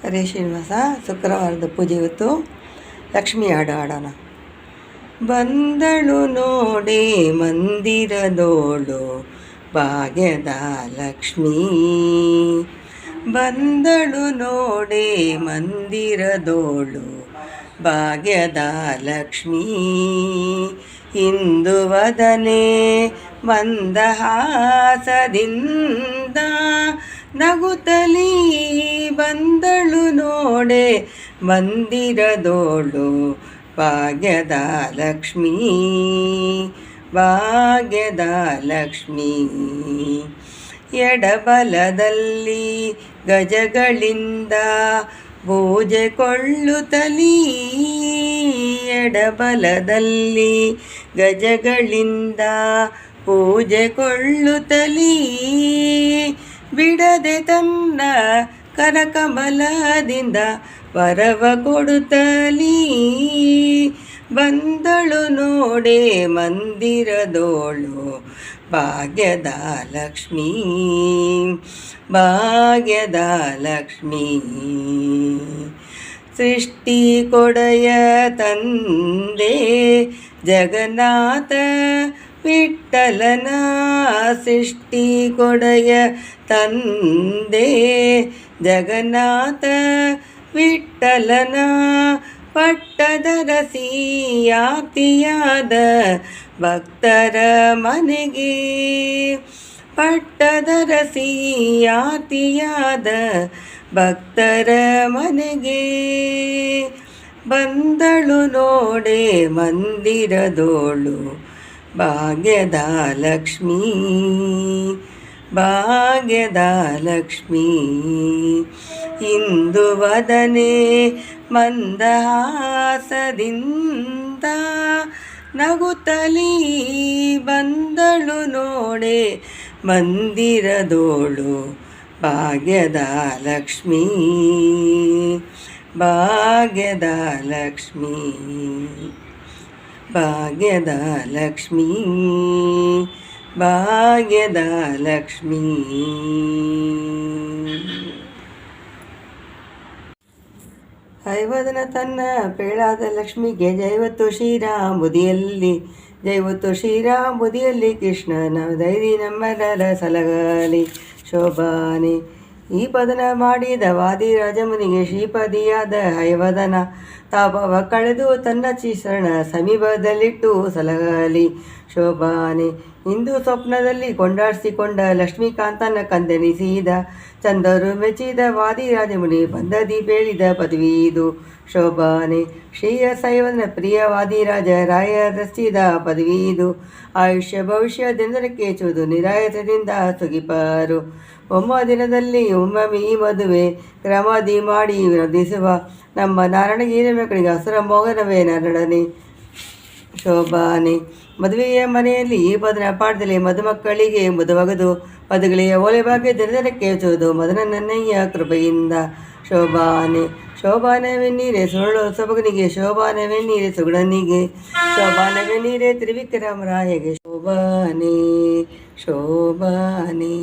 ಹರೇ ಶ್ರೀನಿವಾಸ. ಶುಕ್ರವಾರದ ಪೂಜೆ ಇವತ್ತು. ಲಕ್ಷ್ಮಿ ಹಾಡು ಹಾಡೋಣ. ಬಂದಳು ನೋಡೆ ಮಂದಿರದೋಳು ಭಾಗ್ಯದ ಲಕ್ಷ್ಮೀ, ಬಂದಳು ನೋಡೆ ಮಂದಿರದೋಳು ಭಾಗ್ಯದ ಲಕ್ಷ್ಮೀ. ಇಂದು ವದನೆ ಮಂದಹಾಸದಿಂದ ನಗುತ್ತಲೀ ಬಂದಳು ನೋಡೆ ಮಂದಿರದೋಳು ಭಾಗ್ಯದ ಲಕ್ಷ್ಮೀ, ಭಾಗ್ಯದ ಲಕ್ಷ್ಮೀ. ಎಡಬಲದಲ್ಲಿ ಗಜಗಳಿಂದ ಪೂಜೆ ಕೊಳ್ಳುತ್ತಲೀ, ಎಡಬಲದಲ್ಲಿ ಗಜಗಳಿಂದ ಪೂಜೆ ಕೊಳ್ಳುತ್ತಲೀ, ಬಿಡದೆ ತನ್ನ ಕರಕಮಲದಿಂದ ವರವ ಕೊಡುತ್ತಲೀ. ಬಂದಳು ನೋಡೆ ಮಂದಿರದೋಳು ಭಾಗ್ಯದ ಲಕ್ಷ್ಮೀ, ಭಾಗ್ಯದ ಲಕ್ಷ್ಮೀ. ಸೃಷ್ಟಿ ಕೊಡೆಯ ತಂದೆ ಜಗನ್ನಾಥ ವಿಠ್ಠಲನ, ಸೃಷ್ಟಿ ಕೊಡೆಯ ತಂದೆ ಜಗನ್ನಾಥ ವಿಠ್ಠಲನ, ಪಟ್ಟದ ರಸಿಯಾತಿಯಾದ ಭಕ್ತರ ಮನೆಗೆ, ಪಟ್ಟದ ರಸಿಯಾತಿಯಾದ ಭಕ್ತರ ಮನೆಗೆ. ಬಂದಳು ನೋಡೆ ಮಂದಿರದೋಳು ಭಾಗ್ಯದ ಲಕ್ಷ್ಮೀ, ಭಾಗ್ಯದ ಲಕ್ಷ್ಮೀ. ಇಂದು ವದನೆ ಮಂದಹಾಸದಿಂದ ನಗುತ್ತಲೀ ಬಂದಳು ನೋಡೆ ಮಂದಿರದೋಳು ಭಾಗ್ಯದ ಲಕ್ಷ್ಮೀ, ಭಾಗ್ಯದ ಲಕ್ಷ್ಮೀ, ಭಾಗ್ಯದ ಲಕ್ಷ್ಮೀ, ಭಾಗ್ಯದ ಲಕ್ಷ್ಮೀ. ಹೈವದನ ತನ್ನ ಪೇಳಾದ ಲಕ್ಷ್ಮಿಗೆ ಜೈವತ್ತು ಶ್ರೀರಾಮುದಿಯಲ್ಲಿ, ಜೈವತ್ತು ಶ್ರೀರಾಮುದಿಯಲ್ಲಿ ಕೃಷ್ಣನ ಧೈರ್ಯ ನಮ್ಮರರ ಸಲಗಲಿ ಶೋಭಾನೆ. ಈ ಪದನ ಮಾಡಿದ ವಾದಿರಾಜಮುನಿಗೆ ಶ್ರೀಪದಿಯಾದ ಹೈವದನ ತಾಪವ ಕಳೆದು ತನ್ನ ಚಿತ್ರಣ ಸಮೀಪದಲ್ಲಿಟ್ಟು ಸಲಗಲಿ ಶೋಭಾನೆ. ಇಂದು ಸ್ವಪ್ನದಲ್ಲಿ ಕೊಂಡಾಡಿಸಿಕೊಂಡ ಲಕ್ಷ್ಮೀಕಾಂತನ ಕಂದೆನಿಸಿದ ಚಂದರು ಮೆಚ್ಚಿದ ವಾದಿರಾಜಮುನಿ ಬಂದದಿ ಬೇಳಿದ ಪದವಿದು ಶೋಭಾನೆ. ಶ್ರೀಯ ಸೈವನ ಪ್ರಿಯ ವಾದಿರಾಜ ರಾಯ ರಚಿಸಿದ ಪದವಿದು. ಆಯುಷ್ಯ ಭವಿಷ್ಯದಿಂದಕ್ಕೆ ಚೂದು ನಿರಾಯಸದಿಂದ ಸುಗಿಪಾರು. ಒಮ್ಮ ದಿನದಲ್ಲಿ ಒಮ್ಮೊಮ್ಮೆ ಈ ಮದುವೆ ಕ್ರಮದಿ ಮಾಡಿ ವಿರೋಧಿಸುವ ನಮ್ಮ ನಾರಾಯಣಗಿರಿ ಮಕ್ಕಳಿಗೆ ಹಸುರ ಮೋಗನವೇ ನರಡನೆ ಶೋಭಾನೆ. ಮದುವೆಯ ಮನೆಯಲ್ಲಿ ಈ ಪದನ ಪಾಠದಲ್ಲಿ ಮದುಮಕ್ಕಳಿಗೆ ಮದುವಗದು ಮದುಗಳಿಗೆ ಓಲೆ ಭಾಗ್ಯ ದಿನದಿನಕ್ಕೆ ಚೂದು ಮದನ ನನ್ನಯ್ಯ ಕೃಪೆಯಿಂದ ಶೋಭಾನೆ. ಶೋಭಾನವೆನ್ನೀರೆ ಸುರಳು ಸೊಬಗನಿಗೆ, ಶೋಭಾನವೆನ್ನೀರೆ ಸುಗುಣನಿಗೆ, ಶೋಭಾನವೆನ್ನೀರೆ ತ್ರಿವಿಕ್ರಮರಾಯಗೆ ಶೋಭಾನೆ, ಶೋಭಾನೆ.